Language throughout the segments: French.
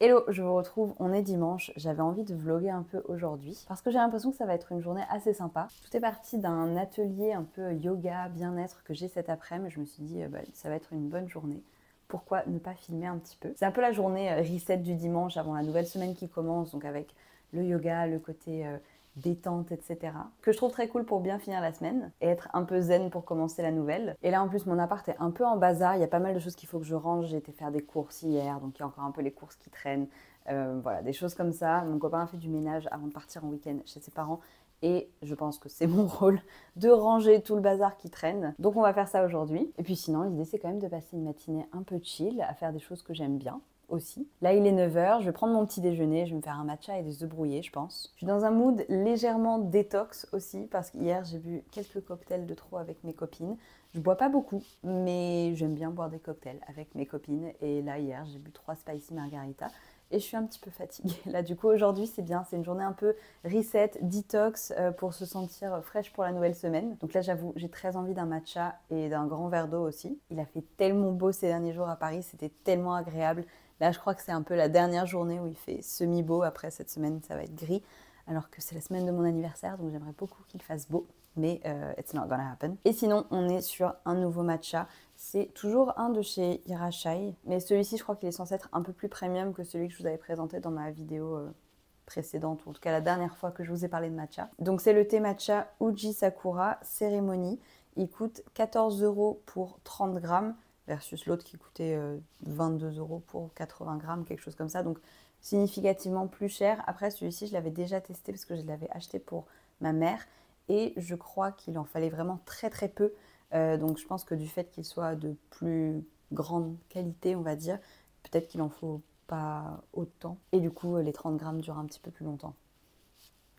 Hello, je vous retrouve, on est dimanche, j'avais envie de vlogger un peu aujourd'hui parce que j'ai l'impression que ça va être une journée assez sympa. Tout est parti d'un atelier un peu yoga, bien-être que j'ai cet après-midi, je me suis dit ça va être une bonne journée. Pourquoi ne pas filmer un petit peu? C'est un peu la journée reset du dimanche avant la nouvelle semaine qui commence, donc avec le yoga, le côté détente, etc. Que je trouve très cool pour bien finir la semaine et être un peu zen pour commencer la nouvelle. Et là en plus mon appart est un peu en bazar, il y a pas mal de choses qu'il faut que je range. J'ai été faire des courses hier, donc il y a encore un peu les courses qui traînent. Voilà, des choses comme ça. Mon copain a fait du ménage avant de partir en week-end chez ses parents. Et je pense que c'est mon rôle de ranger tout le bazar qui traîne. Donc on va faire ça aujourd'hui. Et puis sinon, l'idée c'est quand même de passer une matinée un peu chill, à faire des choses que j'aime bien aussi. Là, il est 9 h, je vais prendre mon petit déjeuner, je vais me faire un matcha et des œufs brouillés, je pense. Je suis dans un mood légèrement détox aussi, parce qu'hier, j'ai bu quelques cocktails de trop avec mes copines. Je bois pas beaucoup, mais j'aime bien boire des cocktails avec mes copines. Et là, hier, j'ai bu 3 spicy margarita. Et je suis un petit peu fatiguée. Là, du coup, aujourd'hui, c'est bien. C'est une journée un peu reset, detox, pour se sentir fraîche pour la nouvelle semaine. Donc là, j'avoue, j'ai très envie d'un matcha et d'un grand verre d'eau aussi. Il a fait tellement beau ces derniers jours à Paris. C'était tellement agréable. Là, je crois que c'est un peu la dernière journée où il fait semi-beau. Après, cette semaine, ça va être gris. Alors que c'est la semaine de mon anniversaire, donc j'aimerais beaucoup qu'il fasse beau. Mais it's not gonna happen. Et sinon, on est sur un nouveau matcha. C'est toujours un de chez Hirashai. Mais celui-ci, je crois qu'il est censé être un peu plus premium que celui que je vous avais présenté dans ma vidéo précédente, ou en tout cas la dernière fois que je vous ai parlé de matcha. Donc c'est le thé matcha Uji Sakura Cérémonie. Il coûte 14 € pour 30 grammes versus l'autre qui coûtait 22 € pour 80 grammes, quelque chose comme ça. Donc significativement plus cher. Après, celui-ci, je l'avais déjà testé parce que je l'avais acheté pour ma mère. Et je crois qu'il en fallait vraiment très très peu. Donc je pense que du fait qu'il soit de plus grande qualité, on va dire, peut-être qu'il en faut pas autant. Et du coup, les 30 grammes durent un petit peu plus longtemps.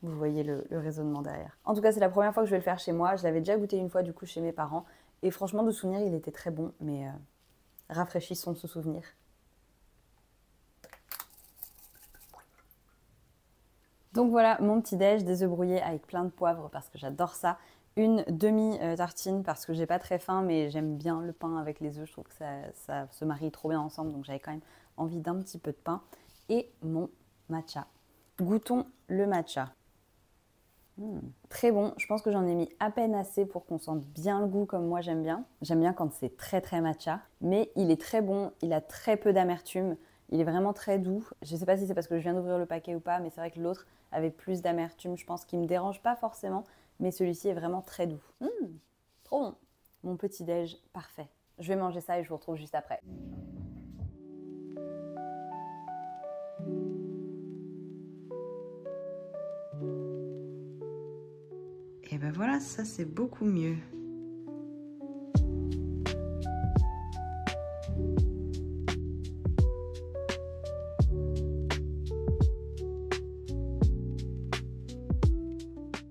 Vous voyez le raisonnement derrière. En tout cas, c'est la première fois que je vais le faire chez moi. Je l'avais déjà goûté une fois du coup chez mes parents. Et franchement, de souvenir, il était très bon. Mais rafraîchissons ce souvenir. Donc voilà, mon petit déj, des œufs brouillés avec plein de poivre parce que j'adore ça. Une demi-tartine parce que j'ai pas très faim, mais j'aime bien le pain avec les œufs. Je trouve que ça se marie trop bien ensemble, donc j'avais quand même envie d'un petit peu de pain. Et mon matcha. Goûtons le matcha. Très bon, je pense que j'en ai mis à peine assez pour qu'on sente bien le goût comme moi j'aime bien. J'aime bien quand c'est très très matcha, mais il est très bon, il a très peu d'amertume, il est vraiment très doux. Je ne sais pas si c'est parce que je viens d'ouvrir le paquet ou pas, mais c'est vrai que l'autre avait plus d'amertume, je pense qu'il ne me dérange pas forcément, mais celui-ci est vraiment très doux. Trop bon. Mon petit déj, parfait. Je vais manger ça et je vous retrouve juste après. Et ben voilà, ça c'est beaucoup mieux.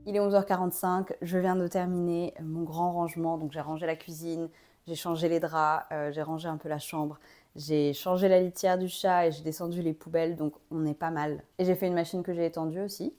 Il est 11 h 45, je viens de terminer mon grand rangement, donc j'ai rangé la cuisine, j'ai changé les draps, j'ai rangé un peu la chambre, j'ai changé la litière du chat et j'ai descendu les poubelles, donc on est pas mal. Et j'ai fait une machine que j'ai étendue aussi.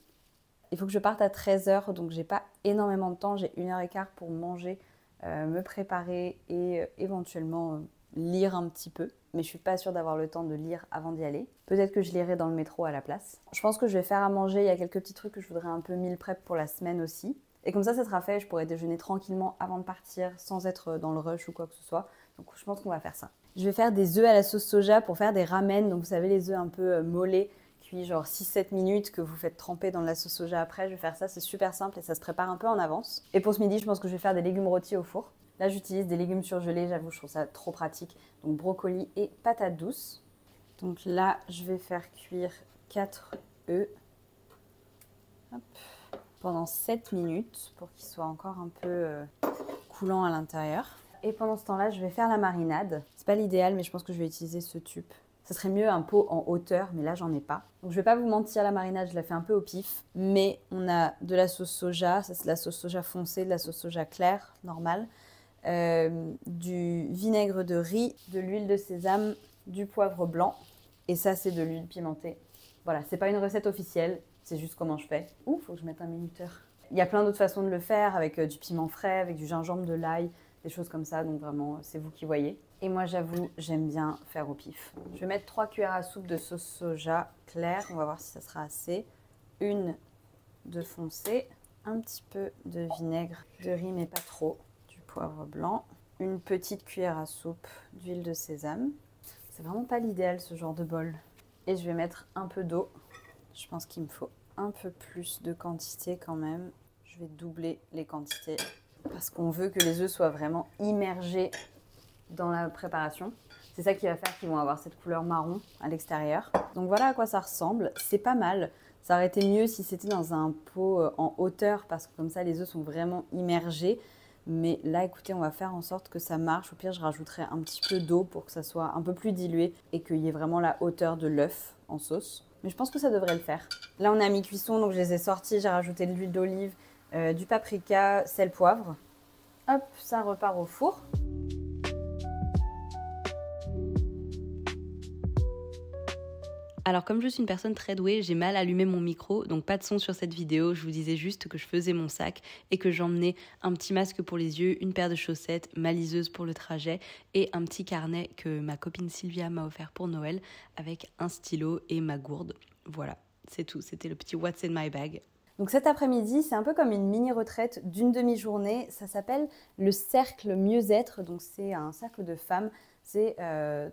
Il faut que je parte à 13 h, donc j'ai pas énormément de temps, j'ai 1 h 15 pour manger, me préparer et éventuellement lire un petit peu. Mais je suis pas sûre d'avoir le temps de lire avant d'y aller. Peut-être que je lirai dans le métro à la place. Je pense que je vais faire à manger, il y a quelques petits trucs que je voudrais un peu meal prep pour la semaine aussi. Et comme ça sera fait, je pourrai déjeuner tranquillement avant de partir sans être dans le rush ou quoi que ce soit. Donc je pense qu'on va faire ça. Je vais faire des œufs à la sauce soja pour faire des ramen. Donc vous savez les œufs un peu mollets, cuits genre 6-7 minutes que vous faites tremper dans la sauce soja après. Je vais faire ça, c'est super simple et ça se prépare un peu en avance. Et pour ce midi, je pense que je vais faire des légumes rôtis au four. Là, j'utilise des légumes surgelés, j'avoue, je trouve ça trop pratique. Donc brocoli et patates douces. Donc là, je vais faire cuire 4 œufs. Hop. Pendant 7 minutes pour qu'ils soient encore un peu coulants à l'intérieur. Et pendant ce temps-là, je vais faire la marinade. C'est pas l'idéal, mais je pense que je vais utiliser ce tube. Ça serait mieux un pot en hauteur, mais là, j'en ai pas. Donc je vais pas vous mentir, la marinade, je la fais un peu au pif. Mais on a de la sauce soja, ça c'est de la sauce soja foncée, de la sauce soja claire, normale. Du vinaigre de riz, de l'huile de sésame, du poivre blanc. Et ça, c'est de l'huile pimentée. Voilà, c'est pas une recette officielle, c'est juste comment je fais. Ouh, faut que je mette un minuteur. Il y a plein d'autres façons de le faire, avec du piment frais, avec du gingembre, de l'ail. des choses comme ça. Donc vraiment, c'est vous qui voyez. Et moi, j'avoue, j'aime bien faire au pif. Je vais mettre 3 cuillères à soupe de sauce soja claire. On va voir si ça sera assez. Une de foncé, un petit peu de vinaigre de riz, mais pas trop, du poivre blanc, une petite cuillère à soupe d'huile de sésame. C'est vraiment pas l'idéal ce genre de bol. Et je vais mettre un peu d'eau. Je pense qu'il me faut un peu plus de quantité quand même. Je vais doubler les quantités parce qu'on veut que les œufs soient vraiment immergés dans la préparation. C'est ça qui va faire qu'ils vont avoir cette couleur marron à l'extérieur. Donc voilà à quoi ça ressemble. C'est pas mal. Ça aurait été mieux si c'était dans un pot en hauteur parce que comme ça les œufs sont vraiment immergés. Mais là, écoutez, on va faire en sorte que ça marche. Au pire, je rajouterai un petit peu d'eau pour que ça soit un peu plus dilué et qu'il y ait vraiment la hauteur de l'œuf en sauce. Mais je pense que ça devrait le faire. Là, on est à mi-cuisson, donc je les ai sortis. J'ai rajouté de l'huile d'olive, du paprika, sel, poivre. Hop, ça repart au four. Alors comme je suis une personne très douée, j'ai mal allumé mon micro, donc pas de son sur cette vidéo. Je vous disais juste que je faisais mon sac et que j'emmenais un petit masque pour les yeux, une paire de chaussettes, ma liseuse pour le trajet et un petit carnet que ma copine Sylvia m'a offert pour Noël avec un stylo et ma gourde. Voilà, c'est tout. C'était le petit What's in my bag. Donc cet après-midi, c'est un peu comme une mini-retraite d'une demi-journée. Ça s'appelle le cercle mieux-être. Donc c'est un cercle de femmes. C'est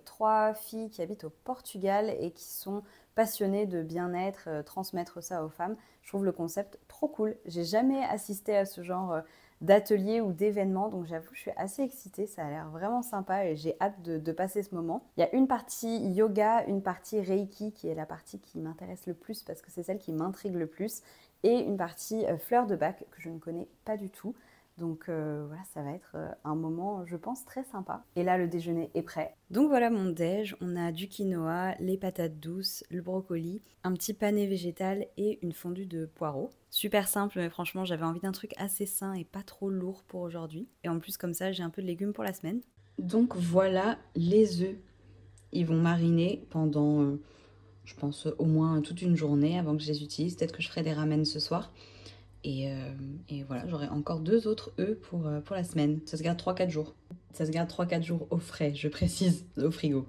3 filles qui habitent au Portugal et qui sont passionnées de bien-être, transmettre ça aux femmes. Je trouve le concept trop cool. J'ai jamais assisté à ce genre d'atelier ou d'événement, donc j'avoue, je suis assez excitée. Ça a l'air vraiment sympa et j'ai hâte de passer ce moment. Il y a une partie yoga, une partie reiki qui est la partie qui m'intéresse le plus parce que c'est celle qui m'intrigue le plus et une partie fleur de bac que je ne connais pas du tout. Donc voilà, ça va être un moment, je pense, très sympa. Et là, le déjeuner est prêt. Donc voilà mon déj. On a du quinoa, les patates douces, le brocoli, un petit pané végétal et une fondue de poireaux. Super simple, mais franchement, j'avais envie d'un truc assez sain et pas trop lourd pour aujourd'hui. Et en plus, comme ça, j'ai un peu de légumes pour la semaine. Donc voilà les œufs. Ils vont mariner pendant, je pense, au moins toute une journée avant que je les utilise. Peut-être que je ferai des ramen ce soir. Et voilà, j'aurai encore 2 autres œufs pour la semaine. Ça se garde 3-4 jours. Ça se garde 3-4 jours au frais, je précise, au frigo.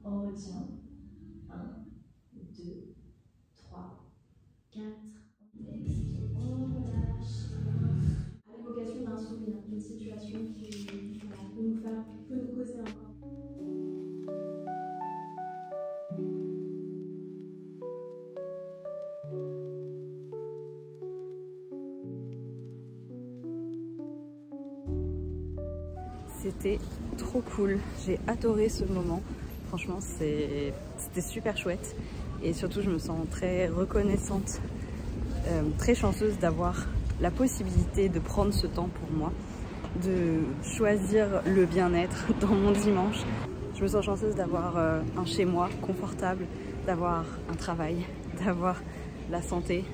On retient 1, 2, 3, 4. On relâche. À l'évocation d'un souvenir, d'une situation qui peut nous causer encore. C'était trop cool. J'ai adoré ce moment. Franchement, c'était super chouette. Et surtout, je me sens très reconnaissante, très chanceuse d'avoir la possibilité de prendre ce temps pour moi, de choisir le bien-être dans mon dimanche. Je me sens chanceuse d'avoir un chez-moi confortable, d'avoir un travail, d'avoir la santé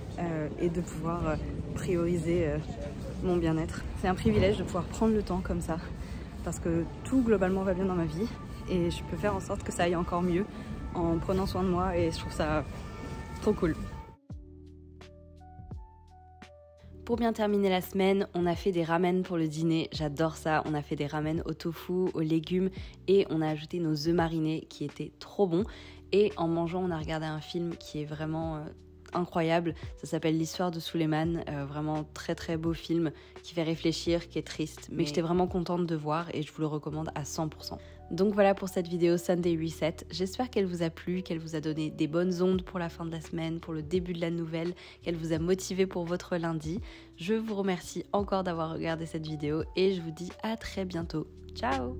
et de pouvoir prioriser mon bien-être. C'est un privilège de pouvoir prendre le temps comme ça parce que tout globalement va bien dans ma vie et je peux faire en sorte que ça aille encore mieux en prenant soin de moi et je trouve ça trop cool. Pour bien terminer la semaine, on a fait des ramen pour le dîner, j'adore ça. On a fait des ramen au tofu, aux légumes et on a ajouté nos œufs marinés qui étaient trop bons. Et en mangeant, on a regardé un film qui est vraiment incroyable. Ça s'appelle L'histoire de Suleiman, vraiment très très beau film qui fait réfléchir, qui est triste. Mais j'étais vraiment contente de voir et je vous le recommande à 100%. Donc voilà pour cette vidéo Sunday Reset. J'espère qu'elle vous a plu, qu'elle vous a donné des bonnes ondes pour la fin de la semaine, pour le début de la nouvelle, qu'elle vous a motivé pour votre lundi. Je vous remercie encore d'avoir regardé cette vidéo et je vous dis à très bientôt. Ciao!